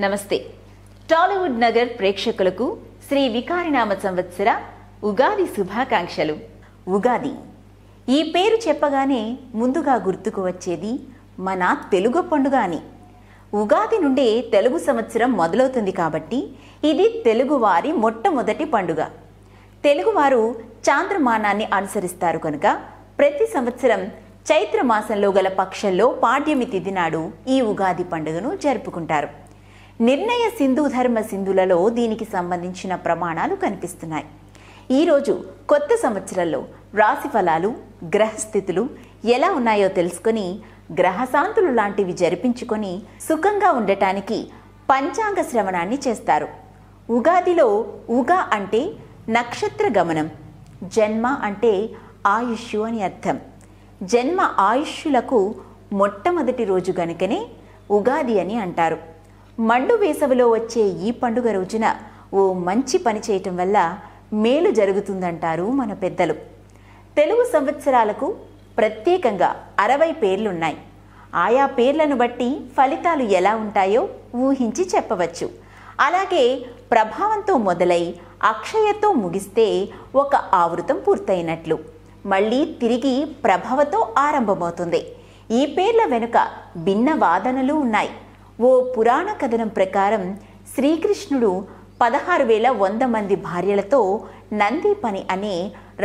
నమస్తే. టాలీవుడ్ నగర్ ప్రేక్షకులకు శ్రీ వికారినామ సంవత్సర ఉగాది శుభాకాంక్షలు. ఉగాది ఈ పేరు చెప్పగానే ముందుగా గుర్తుకు వచ్చేది మన తెలుగు పండుగ అని. ఉగాది నుండే తెలుగు సంవత్సరం మొదలవుతుంది కాబట్టి ఇది తెలుగువారి మొట్టమొదటి పండుగ. తెలుగువారు చాంద్రమానాన్ని అనుసరిస్తారు కనుక ప్రతి సంవత్సరం చైత్ర మాసంలో గల పక్షంలో పాడ్యమి తిథి నాడు ఈ ఉగాది పండుగను జరుపుకుంటారు. నిర్ణయ సింధు ధర్మ సింధులలో దీనికి సంబంధించిన ప్రమాణాలు కనిపిస్తున్నాయి. ఈరోజు కొత్త సంవత్సరంలో రాశి ఫలాలు, గ్రహస్థితులు ఎలా ఉన్నాయో తెలుసుకొని గ్రహశాంతులు లాంటివి జరిపించుకొని సుఖంగా ఉండటానికి పంచాంగ శ్రవణాన్ని చేస్తారు. ఉగాదిలో ఉగా అంటే నక్షత్ర గమనం, జన్మ అంటే ఆయుష్ అని అర్థం. జన్మ ఆయుష్యులకు మొట్టమొదటి రోజు గనుకనే ఉగాది అని అంటారు. మండు వేసవిలో వచ్చే ఈ పండుగ రోజున ఓ మంచి పని చేయటం వల్ల మేలు జరుగుతుందంటారు మన పెద్దలు. తెలుగు సంవత్సరాలకు ప్రత్యేకంగా 60 పేర్లున్నాయి. ఆయా పేర్లను బట్టి ఫలితాలు ఎలా ఉంటాయో ఊహించి చెప్పవచ్చు. అలాగే ప్రభావంతో మొదలై అక్షయతో ముగిస్తే ఒక ఆవృతం పూర్తయినట్లు. మళ్ళీ తిరిగి ప్రభవతో ఆరంభమవుతుంది. ఈ పేర్ల వెనుక భిన్న వాదనలు ఉన్నాయి. ఓ పురాణ కథనం ప్రకారం శ్రీకృష్ణుడు 16,100 మంది భార్యలతో నందీపని అనే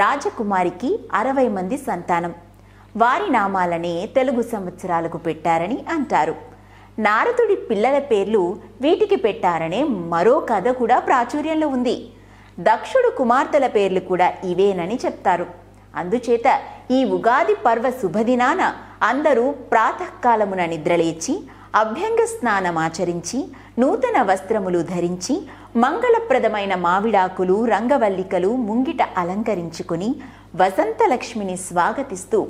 రాజకుమారికి 60 మంది సంతానం. వారి నామాలనే తెలుగు సంవత్సరాలకు పెట్టారని అంటారు. నారదుడి పిల్లల పేర్లు వీటికి పెట్టారనే మరో కథ కూడా ప్రాచుర్యంలో ఉంది. దక్షుడు కుమార్తెల పేర్లు కూడా ఇవేనని చెప్తారు. అందుచేత ఈ ఉగాది పర్వ శుభదినాన అందరూ ప్రాతకాలమున నిద్రలేచి అభ్యంగ స్నానమాచరించి నూతన వస్త్రములు ధరించి మంగళప్రదమైన మావిడాకులు, రంగవల్లికలు ముంగిట అలంకరించుకుని వసంతలక్ష్మిని స్వాగతిస్తూ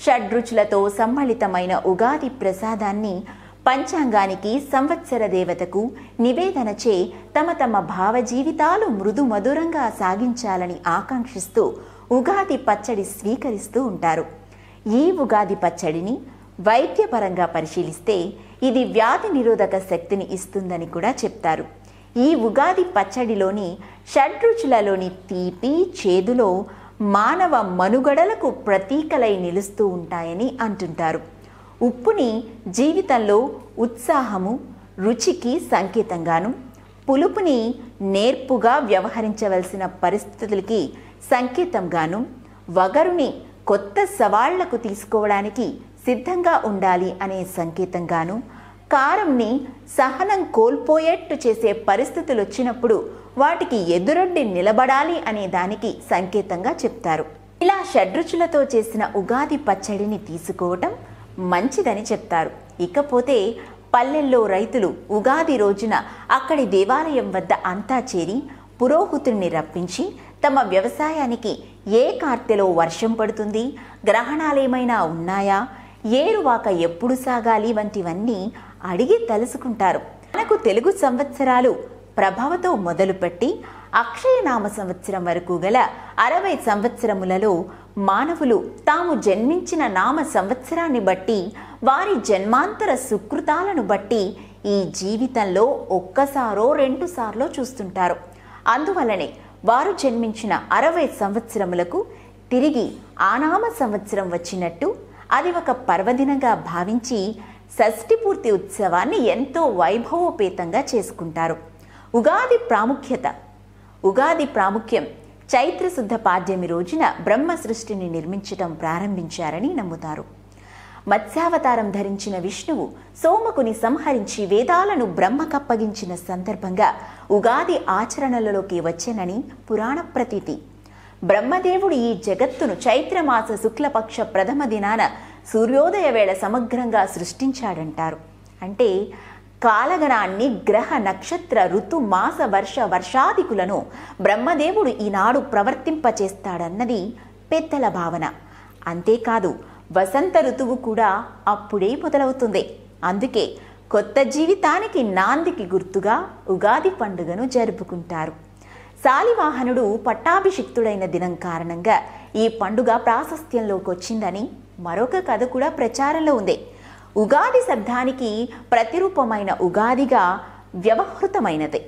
షడ్రుచులతో సమ్మళితమైన ఉగాది ప్రసాదాన్ని పంచాంగానికి, సంవత్సర దేవతకు నివేదనచే తమ తమ భావజీవితాలు మృదు మధురంగా సాగించాలని ఆకాంక్షిస్తూ ఉగాది పచ్చడి స్వీకరిస్తూ ఉంటారు. ఈ ఉగాది పచ్చడిని వైద్యపరంగా పరిశీలిస్తే ఇది వ్యాధి నిరోధక శక్తిని ఇస్తుందని కూడా చెప్తారు. ఈ ఉగాది పచ్చడిలోని షడ్రుచులలోని తీపి, చేదులో మానవ మనుగడలకు ప్రతీకలై నిలుస్తూ ఉంటాయని అంటుంటారు. ఉప్పుని జీవితంలో ఉత్సాహము, రుచికి సంకేతంగాను, పులుపుని నేర్పుగా వ్యవహరించవలసిన పరిస్థితులకి సంకేతంగాను, వగరుని కొత్త సవాళ్లకు తీసుకోవడానికి సిద్ధంగా ఉండాలి అనే సంకేతంగాను, కారంని సహనం కోల్పోయేట్టు చేసే పరిస్థితులు వచ్చినప్పుడు వాటికి ఎదురొడ్డి నిలబడాలి అనే దానికి సంకేతంగా చెప్తారు. ఇలా షడ్రుచులతో చేసిన ఉగాది పచ్చడిని తీసుకోవటం మంచిదని చెప్తారు. ఇకపోతే పల్లెల్లో రైతులు ఉగాది రోజున అక్కడి దేవాలయం వద్ద అంతా చేరి పురోహితుడిని రప్పించి తమ వ్యవసాయానికి ఏ కార్తెలో వర్షం పడుతుంది, గ్రహణాలేమైనా ఉన్నాయా, ఏరువాక ఎప్పుడు సాగాలి వంటివన్నీ అడిగి తెలుసుకుంటారు. మనకు తెలుగు సంవత్సరాలు ప్రభవతో మొదలుపెట్టి అక్షయనామ సంవత్సరం వరకు గల 60 సంవత్సరములలో మానవులు తాము జన్మించిన నామ సంవత్సరాన్ని బట్టి, వారి జన్మాంతర సుకృతాలను బట్టి ఈ జీవితంలో ఒక్కసారో 2 సార్లో చూస్తుంటారు. అందువలనే వారు జన్మించిన 60 సంవత్సరములకు తిరిగి ఆ నామ సంవత్సరం వచ్చినట్టు అది ఒక పర్వదినంగా భావించి షష్ఠి పూర్తి ఉత్సవాన్ని ఎంతో వైభవోపేతంగా చేసుకుంటారు. ఉగాది ప్రాముఖ్యం చైత్రశుద్ధ పాడ్యమి రోజున బ్రహ్మ సృష్టిని నిర్మించటం ప్రారంభించారని నమ్ముతారు. మత్స్యావతారం ధరించిన విష్ణువు సోమకుని సంహరించి వేదాలను బ్రహ్మకప్పగించిన సందర్భంగా ఉగాది ఆచరణలలోకి వచ్చెనని పురాణ ప్రతీతి. బ్రహ్మదేవుడు ఈ జగత్తును చైత్రమాస శుక్లపక్ష ప్రథమ దినాన సూర్యోదయ వేళ సమగ్రంగా సృష్టించాడంటారు. అంటే కాలగణాన్ని, గ్రహ, నక్షత్ర, ఋతు, మాస, వర్షాదికులను బ్రహ్మదేవుడు ఈనాడు ప్రవర్తింపచేస్తాడన్నది పెద్దల భావన. అంతేకాదు వసంత ఋతువు కూడా అప్పుడే మొదలవుతుంది. అందుకే కొత్త జీవితానికి నాందికి గుర్తుగా ఉగాది పండుగను జరుపుకుంటారు. శాలివాహనుడు పట్టాభిషిక్తుడైన దినం కారణంగా ఈ పండుగ ప్రాశస్త్యంలోకి వచ్చిందని మరొక కథ కూడా ప్రచారంలో ఉంది. ఉగాది శబ్దానికి ప్రతిరూపమైన ఉగాదిగా వ్యవహృతమైనదే.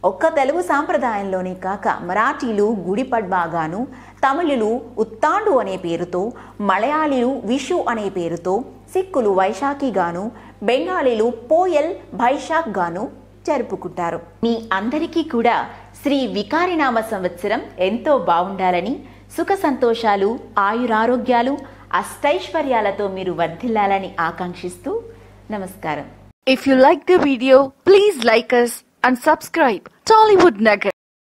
ఒక్క తెలుగు సాంప్రదాయంలోనే కాక మరాఠీలు గుడి పడ్బాగాను, తమిళులు ఉత్తాండు అనే పేరుతో, మలయాళీలు విషు అనే పేరుతో, సిక్కులు వైశాఖిగాను, బెంగాలీలు పోయల్ బైశాఖ్ గాను జరుపుకుంటారు. మీ అందరికీ కూడా శ్రీ వికారినామ సంవత్సరం ఎంతో బాగుండాలని, సుఖ సంతోషాలు, ఆయురారోగ్యాలు, అష్టైశ్వర్యాలతో మీరు వర్ధిల్లాలని ఆకాంక్షిస్తూ నమస్కారం. If you like the video, please like us and subscribe Tollywood Nagar.